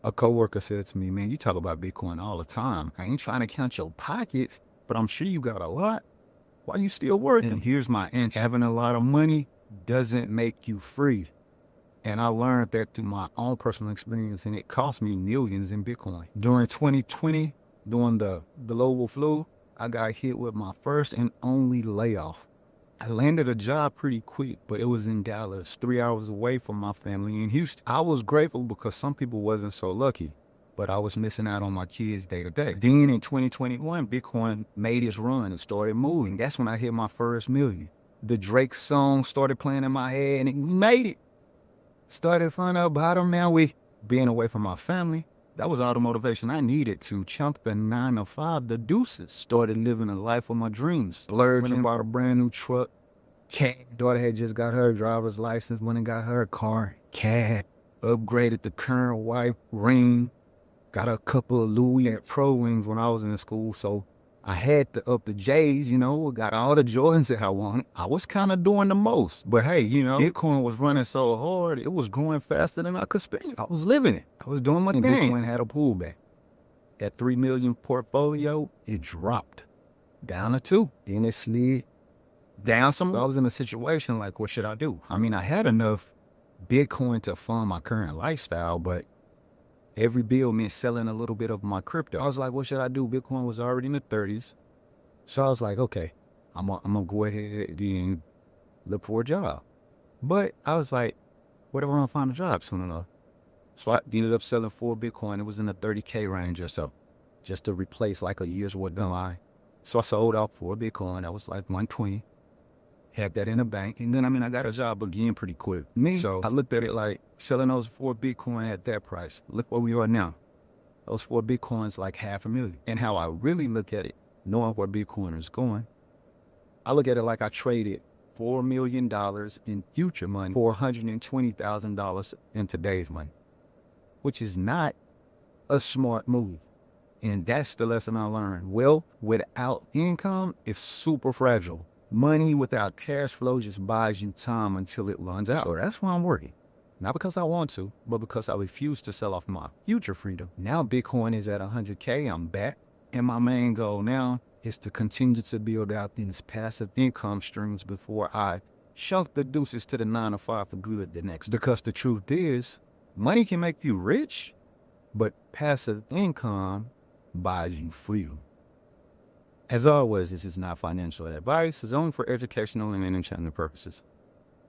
A coworker said to me, man, you talk about Bitcoin all the time. I ain't trying to count your pockets, but I'm sure you got a lot. Why you still working? And here's my answer. Having a lot of money doesn't make you free. And I learned that through my own personal experience, and it cost me millions in Bitcoin. During 2020, during the global flu, I got hit with my first and only layoff. I landed a job pretty quick, but it was in Dallas, 3 hours away from my family in Houston. I was grateful because some people wasn't so lucky, but I was missing out on my kids day to day. Then in 2021, Bitcoin made its run and started moving. That's when I hit my first million. The Drake song started playing in my head and we made it. Started from the bottom, now we being away from my family. That was all the motivation I needed to chunk the 9 to 5, the deuces. Started living a life of my dreams. Splurged and bought a brand new truck. Cat daughter had just got her driver's license, went and got her car. Cat upgraded the current wife ring. Got a couple of Louis Pro rings when I was in school, so I had to up the J's, got all the Jordans that I wanted. I was kind of doing the most, but hey, Bitcoin was running so hard, it was growing faster than I could spend. I was living it. I was doing my thing. Bitcoin had a pullback. At 3 million portfolio, it dropped down to 2. Then it slid down some. I was in a situation like, what should I do? I mean, I had enough Bitcoin to fund my current lifestyle, but every bill meant selling a little bit of my crypto. I was like, what should I do? Bitcoin was already in the 30s. So I was like, okay, I'm gonna go ahead and look for a job. But I was like, what if I don't find a job soon enough? So I ended up selling 4 Bitcoin. It was in the 30K range or so, just to replace like a year's worth of mine. So I sold out 4 Bitcoin. That was like 120. Had that in the bank. And then, I got a job again pretty quick. So I looked at it like selling those 4 Bitcoin at that price. Look where we are now. Those 4 Bitcoins like $500,000. And how I really look at it, knowing where Bitcoin is going, I look at it like I traded $4 million in future money for $120,000 in today's money, which is not a smart move. And that's the lesson I learned. Wealth without income is super fragile. Money without cash flow just buys you time until it runs out. So that's why I'm working. Not because I want to, but because I refuse to sell off my future freedom. Now Bitcoin is at 100K, I'm back. And my main goal now is to continue to build out these passive income streams before I chunk the deuces to the 9 to 5 for good the next. Because the truth is, money can make you rich, but passive income buys you freedom. As always, this is not financial advice. It's only for educational and entertainment purposes.